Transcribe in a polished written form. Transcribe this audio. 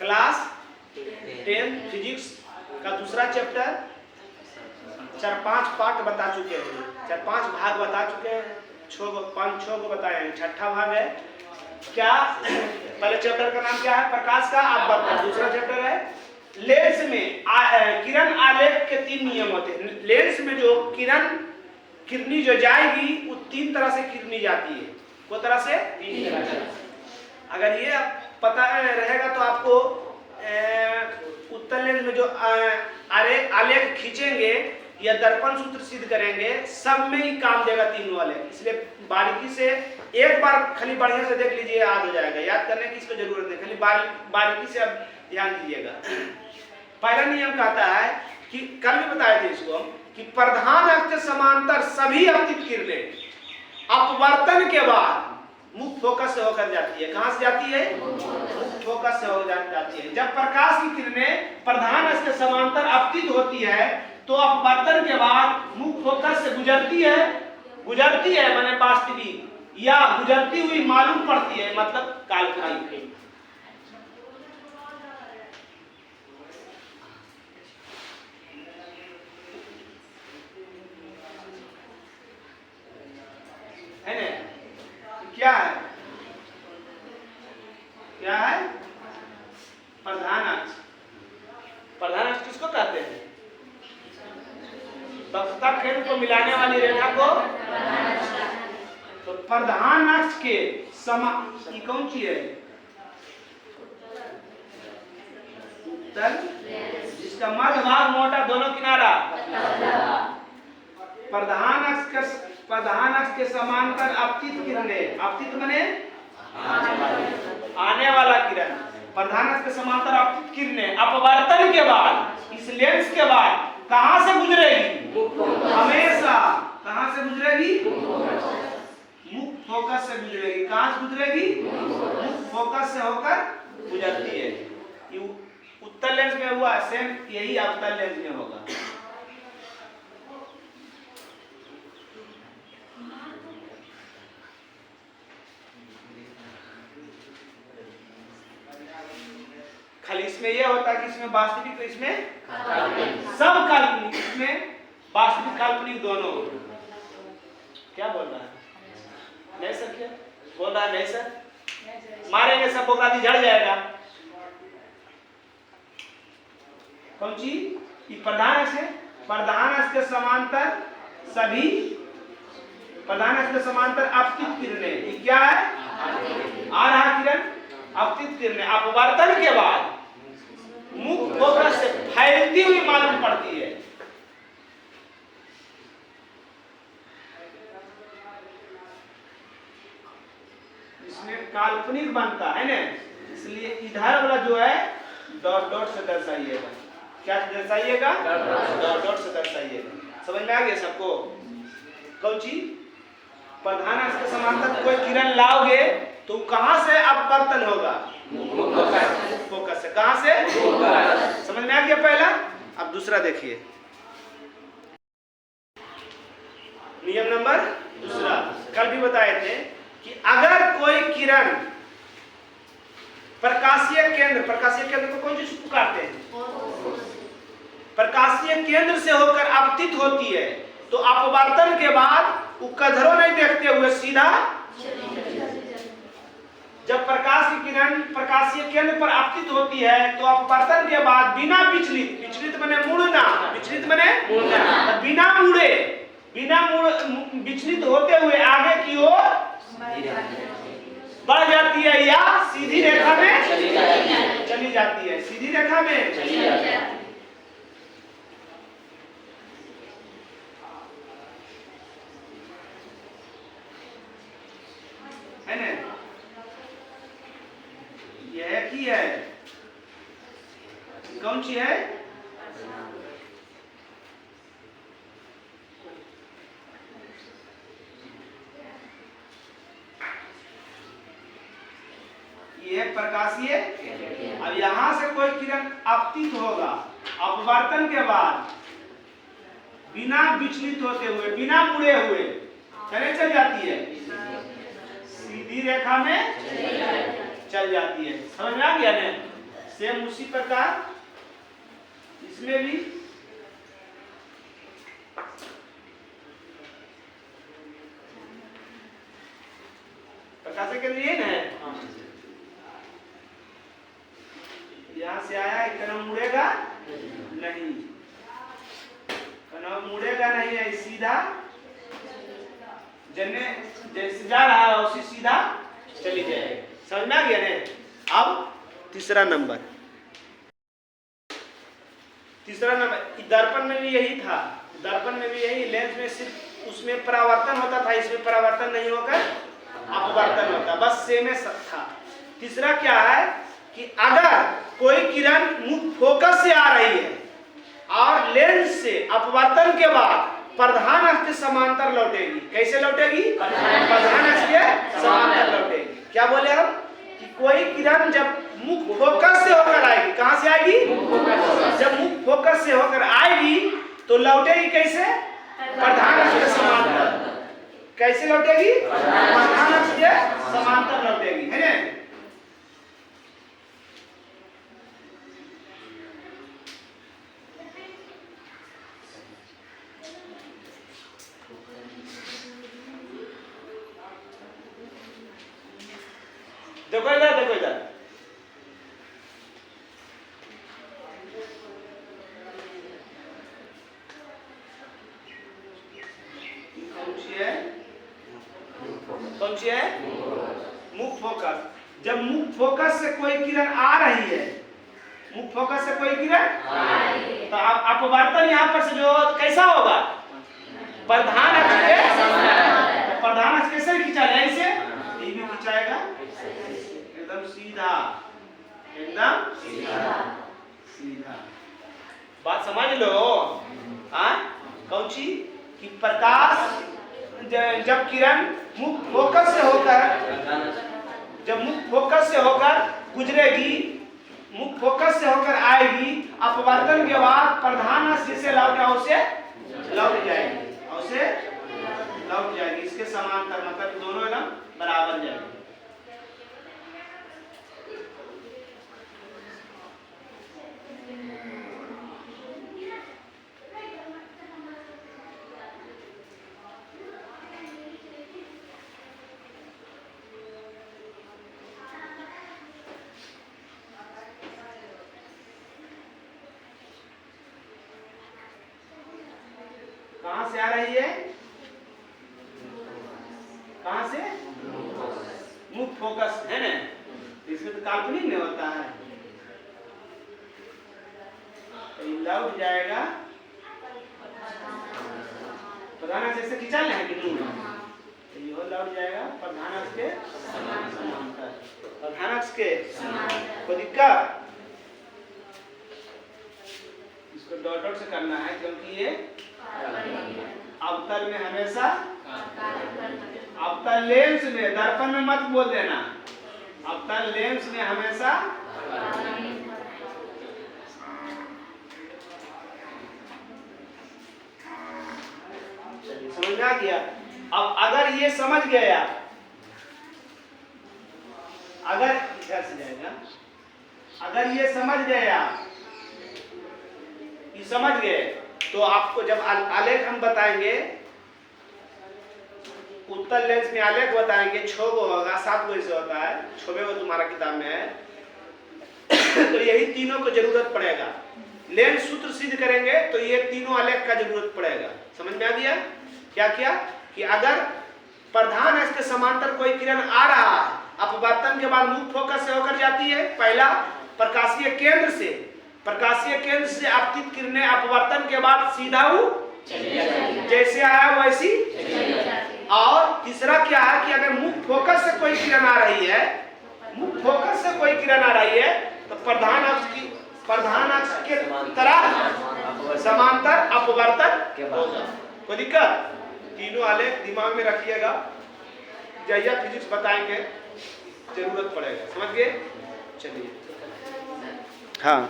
Class 10 physics का दूसरा chapter 4-5 part बता चुके हैं, 4-5 भाग बता चुके हैं, 5-6 को बताए हैं, छठा भाग है क्या। पहले चैप्टर का नाम क्या है? प्रकाश का अपवर्तन। दूसरा चैप्टर है लेंस में किरण आलेख के 3 नियम होते हैं। लेंस में जो किरनी जो जाएगी वो 3 तरह से किरनी जाती है। को तरह से? 3 तरह से। अगर ये पता रहेगा तो आपको उत्तल लेंस में जो आलेख खींचेंगे या दर्पण सूत्र सिद्ध करेंगे, सब में ही काम देगा तीनों वाले। इसलिए बारीकी से एक बार खाली बढ़िया से देख लीजिए, याद हो जाएगा। याद करने की इसको जरूरत नहीं, खाली बारीकी से अब ध्यान दीजिएगा। पहला नियम कहता है कि कल भी बताए थे इसको कि प्रधान अक्ष के समांतर सभी अपतित किरणें अपवर्तन के बाद मुक्त फोकस से होकर जाती है। कहां से जाती है? मुक्त फोकस से होकर जाती है। जब प्रकाश की किरणें प्रधान अक्ष के समांतर अपतित होती है तो अपवर्तन के बाद मुक्त फोकस से गुजरती है माने वास्तविक, या गुजरती हुई मालूम पड़ती है मतलब काल्पनिक। है ना? क्या है? क्या है? प्रधान अक्ष। प्रधान अक्ष किसको कहते हैं? वक्रता केंद्र को मिलाने वाली रेखा को। तो प्रधान अक्ष के ये कौन सी है? उत्तल, जिसका मध्य भाग मोटा, दोनों किनारा। प्रधान अक्ष के समांतर अपतित किरणें, अपतित माने आने वाला किरण, प्रधान अक्ष के समांतर अपतित किरणें अपवर्तन के बाद इस लेंस के बाद कहां से गुजरेगी? हमेशा कहां से गुजरेगी? मुक्त फोकस से गुजरेगी। कहां से गुजरेगी? मुक्त फोकस से होकर गुजरती है। ये उत्तल लेंस में हुआ, सेम यही अवतल लेंस में होगा। खाली इसमें यह होता है कि इसमें वास्तविक तो इसमें सब काल्पनिक, इसमें वास्तविक काल्पनिक दोनों। क्या बोल रहा है? नहीं सर, क्या बोल रहा है? नहीं सर, मारेंगे सब बोगरादी झड़ जाएगा। कौन सी? प्रधान अक्ष है। प्रधान अक्ष के समांतर सभी, प्रधान अक्ष के समांतर अपतित किरणें, ये क्या है? आ रहा किरण अपतित किरणें अपवर्तन के बाद मुक्त फोकस से फैलती हुई मालूम पड़ती है। इसमें काल्पनिक बनता है ना, इसलिए इधर वाला जो है डॉट डॉट से दर्शाइएगा। क्या दर्शाइएगा? डॉट डॉट से दर्शाइएगा। समझ में आ गया सबको? कौन सी? प्रधान अक्ष के समांतर कोई किरण लाओगे तो कहां से अपवर्तन होगा? फोकस से। कहां से? समझ में आ गया पहला? अब दूसरा देखिए, नियम नंबर दूसरा कल भी बताए थे कि अगर कोई किरण प्रकाशीय केंद्र को कौन चीज पुकारते हैं? प्रकाशीय केंद्र से होकर अपतित होती है तो अपवर्तन के बाद वो कधरों नहीं देखते हुए सीधा, जब प्रकाश की किरण प्रकाशीय केंद्र पर अपतित होती है तो अपवर्तन के बाद बिना विचलित माने मुड़ना, बिना विचलित होते हुए आगे की ओर बढ़ जाती है या सीधी रेखा में चली जाती है। सीधी रेखा में चली जाती है। है ना? यह की है, कौन सी है? यह प्रकाशीय। अब यहां से कोई किरण अपतित होगा, अपवर्तन के बाद बिना विचलित होते हुए, बिना मुड़े हुए चल जाती है, सीधी रेखा में चल जाती है। समझ में आ गया ना? सेम उसी प्रकार इसमें भी प्रकाश के लिए ना यहां से आया, कनम मुड़ेगा नहीं, कनम मुड़ेगा नहीं है, सीधा जन्ने जैसे जा रहा है उसी सीधा चली जाएगी। समझ में आ गया ने? अब तीसरा नंबर दर्पण में भी यही था, दर्पण में भी यही, लेंस में सिर्फ उसमें परावर्तन होता था, इसमें परावर्तन नहीं होकर अपवर्तन होता, बस सेम था। तीसरा क्या है कि अगर कोई किरण मुख्य फोकस से आ रही है और लेंस से अपवर्तन के बाद प्रधान अक्ष के समांतर लौटेगी। कैसे लौटेगी? प्रधान अक्ष के समांतर लौटेगी। क्या बोले हम कि कोई किरण जब मुख्य फोकस से होकर आएगी, कहां से आएगी? जब मुख्य फोकस से होकर आएगी तो लौटेगी कैसे? प्रधान अक्ष के समांतर। कैसे लौटेगी? प्रधान अक्ष के समांतर लौटेगी, है ना? देखो इधर, देखो इधर, कौन सी है? मुख्य फोकस। जब मुख्य फोकस से कोई किरण आ रही है, मुख्य फोकस से कोई किरण तो अपवर्तन यहाँ पर से जो कैसा होगा? प्रधान अक्ष के, प्रधान अक्ष कैसे खींचा जाए? इसे ये भी खिंचाएगा एकदम सीधा, एकदम सीधा। बात समझ लो। कौन सी कि प्रकाश जब किरण मुख्य फोकस से होकर, जब मुख्य फोकस से होकर गुजरेगी, मुख्य फोकस से होकर आएगी, अपवर्तन के बाद प्रधान अक्ष से लौट जाएगी, उसे लौट जाएगी इसके समांतर, मतलब दोनों एकदम बराबर जाएंगे। कहां से आ रही है? कहां से? मुख्य फोकस, है ना? इसमें तो काल्पनिक नहीं होता है, तो लौट जाएगा प्रधान अक्ष से खींचा ले कि नहीं, तो ये लौट जाएगा प्रधान अक्ष के समांतर, प्रधान अक्ष के कोई दिक्कत? इसको डॉट डॉट से करना है क्योंकि ये अवतल में हमेशा, अवतल लेंस में, दर्पण में मत बोल देना, अवतल लेंस में हमेशा समझ में आ गया? अब अगर ये समझ गया, अगर इधर से जाएगा, अगर ये समझ गया, ये समझ गए तो आपको जब आलेख हम बताएंगे, उत्तल लेंस में आलेख बताएंगे, 6 गो होगा, 7 गो ऐसे होता है, 6वें गो तुम्हारा किताब में है। तो यही तीनों को जरूरत पड़ेगा। लेंस सूत्र सिद्ध करेंगे तो ये तीनों आलेख का जरूरत पड़ेगा। समझ में आ गया? क्या किया कि अगर प्रधान अक्ष के समांतर कोई किरण आ रहा है, अपवर्तन के बाद मुख्य फोकस से होकर जाती है, पहला प्रकाशीय केंद्र से, प्रकाशीय केंद्र से आपतित किरणें अपवर्तन के बाद सीधा जैसे आया वैसी। और तीसरा क्या है कि अगर मुख्य फोकस से कोई किरण आ रही है, मुख्य फोकस से कोई किरण आ रही है तो प्रधान अक्ष के तरह समांतर अपवर्तन होगा। कोई दिक्कत? तीनों आलेख दिमाग में रखिएगा, जैसा फिजिक्स बताएंगे जरूरत पड़ेगा। समझ गए? चलिए, हाँ।